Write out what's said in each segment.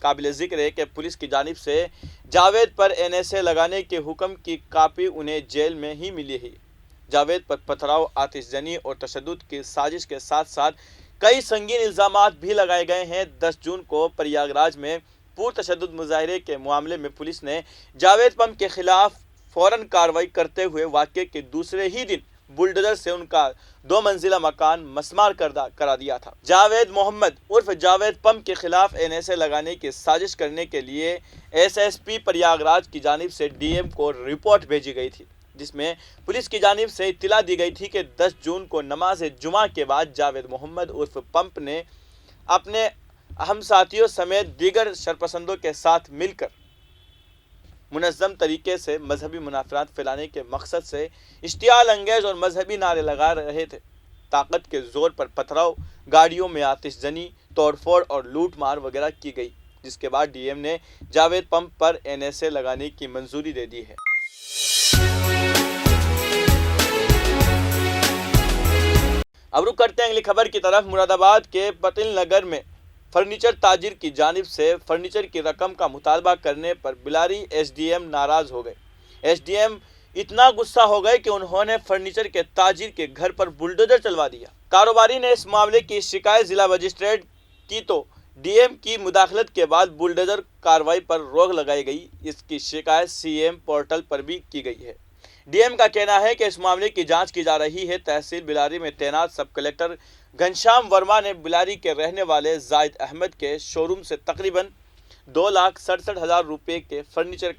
قابل ذکر ہے کہ پولیس کی جانب سے جاوید پر NSA لگانے کے حکم کی کاپی انہیں جیل میں ہی ملی ہے۔ جاوید پر پتھراؤ، آتش زنی اور تشدد کی سازش کے ساتھ ساتھ کئی سنگین الزامات بھی لگائے گئے ہیں۔ 10 جون کو پریاگ راج میں پرتشدد مظاہرے کے معاملے میں پولیس نے جاوید پمپ کے خلاف فوراً کارروائی کرتے ہوئے واقعے کے دوسرے ہی دن بلڈوزر سے ان کا 2 منزلہ مکان مسمار کرا دیا تھا۔ جاوید محمد عرف جاوید پمپ کے خلاف NSA لگانے کی سازش کرنے کے لیے SSP پریاگ راج کی جانب سے DM کو رپورٹ بھیجی گئی تھی، جس میں پولیس کی جانب سے اطلاع دی گئی تھی کہ 10 جون کو نماز جمعہ کے بعد جاوید محمد عرف پمپ نے اپنے اہم ساتھیوں سمیت دیگر شرپسندوں کے ساتھ مل کر منظم طریقے سے مذہبی منافرات پھیلانے کے مقصد سے اشتعال انگیز اور مذہبی نعرے لگا رہے تھے۔ طاقت کے زور پر پتھراؤ، گاڑیوں میں آتش زنی، توڑ پھوڑ اور لوٹ مار وغیرہ کی گئی، جس کے بعد DM نے جاوید پمپ پر NSA لگانے کی منظوری دے دی ہے۔ اب رخ کرتے ہیں اگلی خبر کی طرف۔ مراد آباد کے پتل نگر میں فرنیچر تاجر کی جانب سے فرنیچر کی رقم کا مطالبہ کرنے پر بلاری SDM ناراض ہو گئے۔ SDM اتنا غصہ ہو گئے کہ انہوں نے فرنیچر کے تاجر کے گھر پر بلڈوزر چلوا دیا۔ کاروباری نے اس معاملے کی شکایت ضلع مجسٹریٹ کی تو DM کی مداخلت کے بعد بلڈوزر کارروائی پر روک لگائی گئی۔ اس کی شکایت CM پورٹل پر بھی کی گئی ہے۔ DM کا کہنا ہے کہ اس معاملے کی جانچ کی جا رہی ہے۔ تحصیل بلاری میں تعینات سب کلکٹر گھنشیام ورما نے بلاری کے رہنے والے زاہد احمد کے شو روم سے تقریباً 2,67,000 روپے کے فرنیچر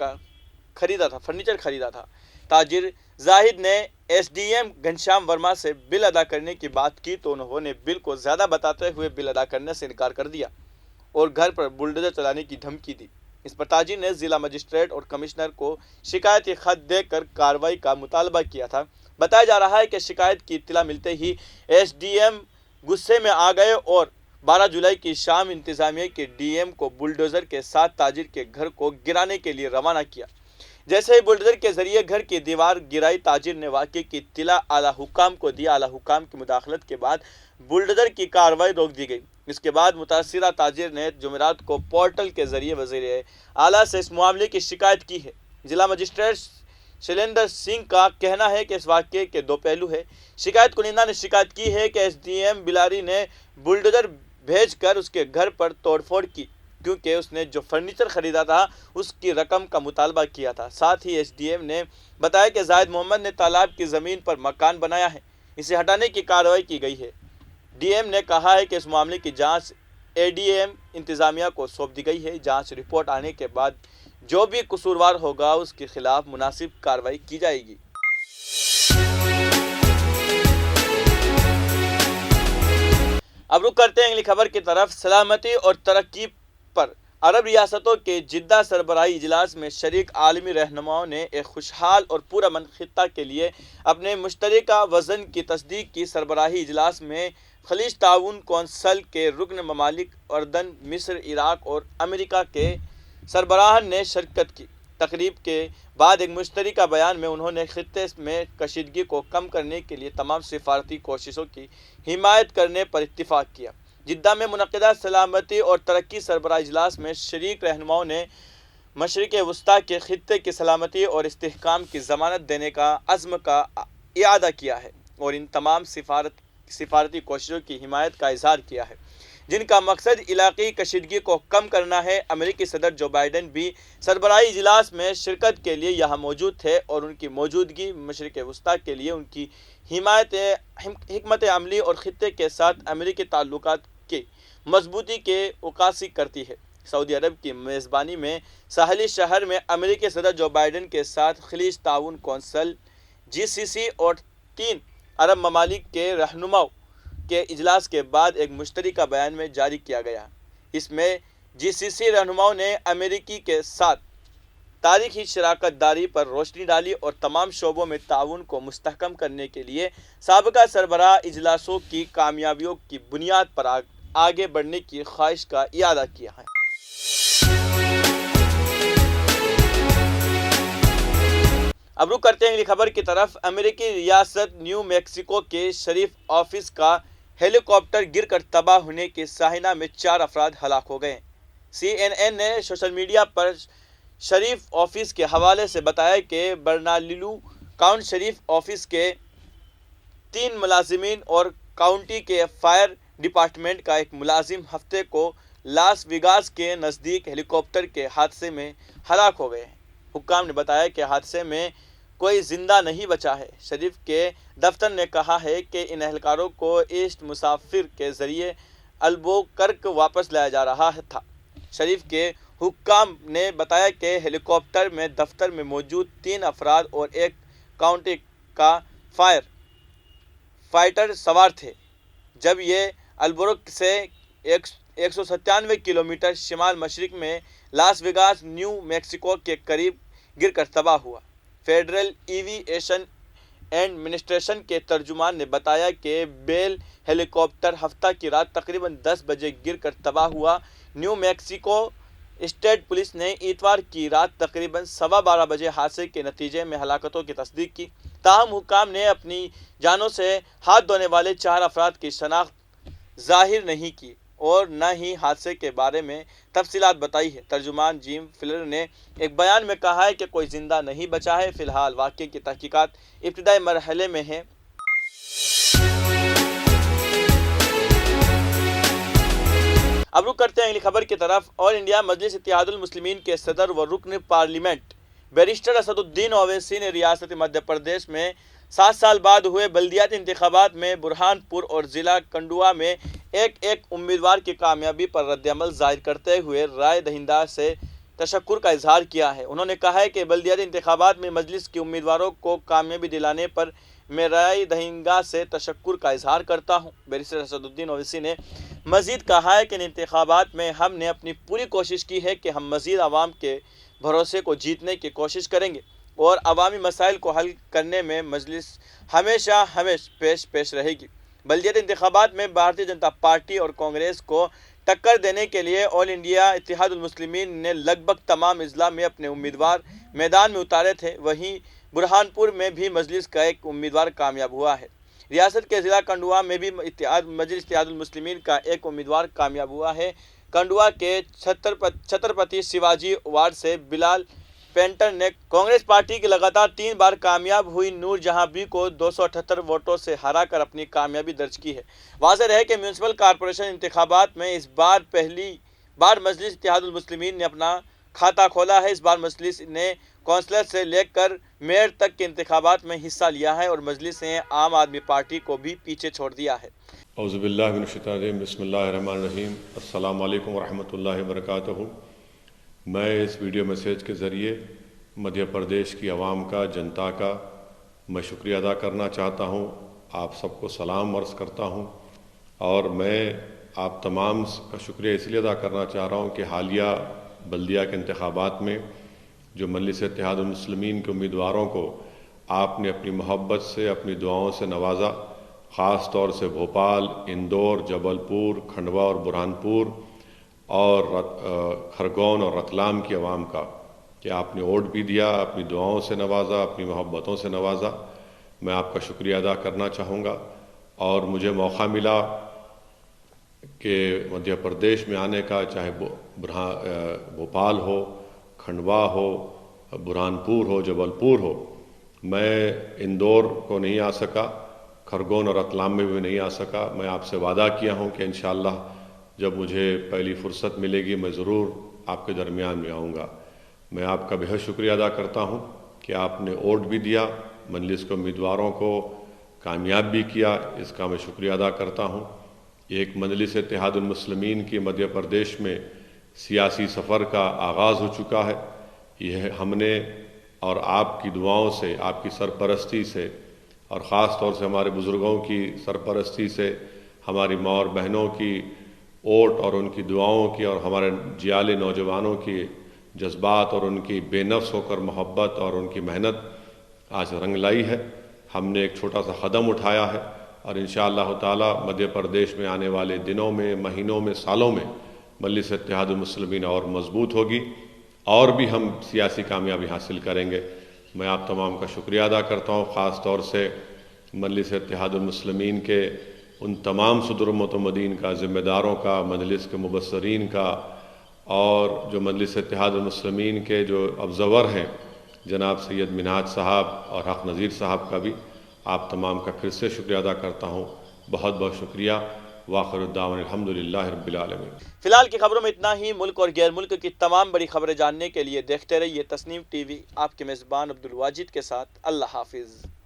خریدا تھا۔ تاجر زاہد نے SDM گھنشیام ورما سے بل ادا کرنے کی بات کی تو انہوں نے بل کو زیادہ بتاتے ہوئے بل ادا کرنے سے انکار کر دیا اور گھر پر بلڈوزر چلانے کی دھمکی دی۔ اس پر تاجر نے ضلع مجسٹریٹ اور کمشنر کو شکایتی خط دے کر کارروائی کا مطالبہ کیا تھا۔ بتایا جا رہا ہے کہ شکایت کی اطلاع ملتے ہی SDM غصے میں آ گئے اور 12 جولائی کی شام انتظامیہ کے DM کو بلڈوزر کے ساتھ تاجر کے گھر کو گرانے کے لیے روانہ کیا۔ جیسے ہی بلڈوزر کے ذریعے گھر کی دیوار گرائی، تاجر نے واقعے کی اطلاع اعلیٰ حکام کو دی۔ اعلیٰ حکام کی مداخلت کے بعد بلڈوزر کی کارروائی روک دی گئی۔ اس کے بعد متاثرہ تاجر نے جمعرات کو پورٹل کے ذریعے وزیر اعلیٰ سے اس معاملے کی شکایت کی ہے۔ ضلع مجسٹریٹ شیلیندر سنگھ کا کہنا ہے کہ اس واقعے کے 2 پہلو ہیں۔ شکایت کنندہ نے شکایت کی ہے کہ SDM بلاری نے بلڈوزر بھیج کر اس کے گھر پر توڑ پھوڑ کی، کیونکہ اس نے جو فرنیچر خریدا تھا اس کی رقم کا مطالبہ کیا تھا۔ ساتھ ہی SDM نے بتایا کہ زاہد محمد نے تالاب کی زمین پر مکان بنایا ہے، اسے ہٹانے کی کارروائی کی گئی ہے۔ DM نے کہا ہے کہ اس معاملے کی جانچ ADM انتظامیہ کو سونپ دی گئی ہے۔ جانچ رپورٹ آنے کے بعد جو بھی قصوروار ہوگا اس کے خلاف مناسب کارروائی کی جائے گی۔ اب رخ کرتے ہیں اگلی خبر کی طرف۔ سلامتی اور ترقی پر عرب ریاستوں کے جدہ سربراہی اجلاس میں شریک عالمی رہنماؤں نے ایک خوشحال اور پرامن خطہ کے لیے اپنے مشترکہ وژن کی تصدیق کی۔ سربراہی اجلاس میں خلیج تعاون کونسل کے رکن ممالک اردن، مصر، عراق اور امریکہ کے سربراہان نے شرکت کی۔ تقریب کے بعد ایک مشترکہ بیان میں انہوں نے خطے میں کشیدگی کو کم کرنے کے لیے تمام سفارتی کوششوں کی حمایت کرنے پر اتفاق کیا۔ جدہ میں منعقدہ سلامتی اور ترقی سربراہ اجلاس میں شریک رہنماؤں نے مشرق وسطیٰ کے خطے کی سلامتی اور استحکام کی ضمانت دینے کا عزم کا اعادہ کیا ہے اور ان تمام سفارتی کوششوں کی حمایت کا اظہار کیا ہے جن کا مقصد علاقائی کشیدگی کو کم کرنا ہے۔ امریکی صدر جو بائیڈن بھی سربراہی اجلاس میں شرکت کے لیے یہاں موجود تھے اور ان کی موجودگی مشرق وسطیٰ کے لیے ان کی حمایت، حکمت عملی اور خطے کے ساتھ امریکی تعلقات کی مضبوطی کی عکاسی کرتی ہے۔ سعودی عرب کی میزبانی میں ساحلی شہر میں امریکی صدر جو بائیڈن کے ساتھ خلیج تعاون کونسل GCC اور 3 عرب ممالک کے رہنماؤں کے اجلاس کے بعد ایک مشترکہ بیان میں جاری کیا گیا۔ اس میں GCC رہنماؤں نے امریکی کے ساتھ تاریخی شراکت داری پر روشنی ڈالی اور تمام شعبوں میں تعاون کو مستحکم کرنے کے لیے سابقہ سربراہ اجلاسوں کی کامیابیوں کی بنیاد پر آگے بڑھنے کی خواہش کا اعادہ کیا ہے۔ اب رخ کرتے ہیں اگلی خبر کی طرف۔ امریکی ریاست نیو میکسیکو کے شریف آفس کا ہیلی کاپٹر گر کر تباہ ہونے کی سانحہ میں 4 افراد ہلاک ہو گئے۔ CNN نے سوشل میڈیا پر شریف آفس کے حوالے سے بتایا کہ برنالو کاؤنٹی شریف آفس کے 3 ملازمین اور کاؤنٹی کے فائر ڈپارٹمنٹ کا ایک ملازم ہفتے کو لاس ویگاس کے نزدیک ہیلی کاپٹر کے حادثے میں ہلاک ہو گئے ہیں۔ حکام نے بتایا کہ حادثے میں کوئی زندہ نہیں بچا ہے۔ شریف کے دفتر نے کہا ہے کہ ان اہلکاروں کو ایسٹ مسافر کے ذریعے البوکرک واپس لایا جا رہا تھا۔ شریف کے حکام نے بتایا کہ ہیلی کاپٹر میں دفتر میں موجود 3 افراد اور ایک کاؤنٹی کا فائر فائٹر سوار تھے جب یہ البوکرک سے 197 کلومیٹر شمال مشرق میں لاس ویگاس نیو میکسیکو کے قریب گر کر تباہ ہوا۔ فیڈرل ایوی ایشن ایڈمنسٹریشن کے ترجمان نے بتایا کہ بیل ہیلی کاپٹر ہفتہ کی رات تقریباً 10 بجے گر کر تباہ ہوا۔ نیو میکسیکو اسٹیٹ پولیس نے اتوار کی رات تقریباً 12:15 بجے حادثے کے نتیجے میں ہلاکتوں کی تصدیق کی۔ تاہم حکام نے اپنی جانوں سے ہاتھ دھونے والے 4 افراد کی شناخت ظاہر نہیں کی اور نہ ہی حادثے کے بارے میں تفصیلات بتائی ہے۔ ترجمان جیم فلر نے ایک بیان میں کہا ہے کہ کوئی زندہ نہیں بچا ہے۔ فی الحال واقعے کی تحقیقات ابتدائی مرحلے میں ہیں۔ اب رخ کرتے ہیں اگلی خبر کی طرف۔ آل انڈیا مجلس اتحاد المسلمین کے صدر و رکن پارلیمنٹ بیرسٹر اسد الدین اویسی نے ریاست مدھیہ پردیش میں 7 سال بعد ہوئے بلدیاتی انتخابات میں برہان پور اور ضلع کنڈوا میں ایک امیدوار کی کامیابی پر رد عمل ظاہر کرتے ہوئے رائے دہندہ سے تشکر کا اظہار کیا ہے۔ انہوں نے کہا ہے کہ بلدیاتی انتخابات میں مجلس کے امیدواروں کو کامیابی دلانے پر میں رائے دہندگان سے تشکر کا اظہار کرتا ہوں۔ بیرسٹر اسد الدین اویسی نے مزید کہا ہے کہ ان انتخابات میں ہم نے اپنی پوری کوشش کی ہے کہ ہم مزید عوام کے بھروسے کو جیتنے کی کوشش کریں گے اور عوامی مسائل کو حل کرنے میں مجلس ہمیشہ پیش رہے گی۔ بلدیاتی انتخابات میں بھارتیہ جنتا پارٹی اور کانگریس کو ٹکر دینے کے لیے آل انڈیا اتحاد المسلمین نے لگ بھگ تمام اضلاع میں اپنے امیدوار میدان میں اتارے تھے۔ وہیں برہان پور میں بھی مجلس کا ایک امیدوار کامیاب ہوا ہے۔ ریاست کے ضلع کنڈوا میں بھی مجلس اتحاد المسلمین کا ایک امیدوار کامیاب ہوا ہے۔ کنڈوا کے چھترپتی شیواجی وارڈ سے بلال پینٹر نے کانگریس پارٹی کی لگاتار 3 بار کامیاب ہوئی نور جہاں بی کو 278 ووٹوں سے ہرا کر اپنی کامیابی درج کی ہے۔ واضح رہے کہ میونسپل کارپوریشن انتخابات میں اس بار پہلی بار مجلس اتحاد المسلمین نے اپنا کھاتہ کھولا ہے۔ اس بار مجلس نے کونسلر سے لے کر میئر تک کے انتخابات میں حصہ لیا ہے اور مجلس نے عام آدمی پارٹی کو بھی پیچھے چھوڑ دیا ہے۔ اعوذ باللہ من الشیطان الرجیم، بسم اللہ الرحمن الرحیم۔ السلام علیکم ورحمۃ اللہ وبرکاتہ۔ میں اس ویڈیو میسیج کے ذریعے مدھیہ پردیش کی عوام کا، جنتا کا میں شکریہ ادا کرنا چاہتا ہوں۔ آپ سب کو سلام عرض کرتا ہوں اور میں آپ تمام کا شکریہ اس لیے ادا کرنا چاہ رہا ہوں کہ حالیہ بلدیہ کے انتخابات میں جو مجلس اتحاد المسلمین کے امیدواروں کو آپ نے اپنی محبت سے، اپنی دعاؤں سے نوازا، خاص طور سے بھوپال، اندور، جبل پور، کھنڈوا اور برہان پور اور کھرگون اور رتلام کی عوام کا، کہ آپ نے ووٹ بھی دیا، اپنی دعاؤں سے نوازا، اپنی محبتوں سے نوازا۔ میں آپ کا شکریہ ادا کرنا چاہوں گا۔ اور مجھے موقع ملا کہ مدھیہ پردیش میں آنے کا، چاہے بھوپال ہو، کھنڈوا ہو، برہان پور ہو، جبل پور ہو۔ میں اندور کو نہیں آ سکا، کھرگون اور رتلام میں بھی نہیں آ سکا۔ میں آپ سے وعدہ کیا ہوں کہ انشاءاللہ جب مجھے پہلی فرصت ملے گی میں ضرور آپ کے درمیان میں آؤں گا۔ میں آپ کا بہت شکریہ ادا کرتا ہوں کہ آپ نے ووٹ بھی دیا، مجلس کے امیدواروں کو کامیاب بھی کیا، اس کا میں شکریہ ادا کرتا ہوں۔ ایک مجلس اتحاد المسلمین کی مدھیہ پردیش میں سیاسی سفر کا آغاز ہو چکا ہے۔ یہ ہم نے اور آپ کی دعاؤں سے، آپ کی سرپرستی سے اور خاص طور سے ہمارے بزرگوں کی سرپرستی سے، ہماری ماں اور بہنوں کی ووٹ اور ان کی دعاؤں کی اور ہمارے جیالے نوجوانوں کی جذبات اور ان کی بے نفس ہو کر محبت اور ان کی محنت آج رنگ لائی ہے۔ ہم نے ایک چھوٹا سا قدم اٹھایا ہے اور انشاءاللہ تعالی مدھیہ پردیش میں آنے والے دنوں میں، مہینوں میں، سالوں میں مجلس اتحاد المسلمین اور مضبوط ہوگی اور بھی ہم سیاسی کامیابی حاصل کریں گے۔ میں آپ تمام کا شکریہ ادا کرتا ہوں، خاص طور سے مجلس اتحاد المسلمین کے ان تمام صدر متمدین کا، ذمہ داروں کا، مجلس کے مبصرین کا اور جو مجلس اتحاد المسلمین کے جو ابزور ہیں جناب سید منہاج صاحب اور حق نذیر صاحب کا بھی آپ تمام کا پھر سے شکریہ ادا کرتا ہوں. بہت بہت شکریہ. وآخر الدعوانا الحمدللہ رب العالمین. فی الحال کی خبروں میں اتنا ہی. ملک اور غیر ملک کی تمام بڑی خبریں جاننے کے لیے دیکھتے رہیے تسنیم ٹی وی. آپ کے میزبان عبدالواجد کے ساتھ. اللہ حافظ.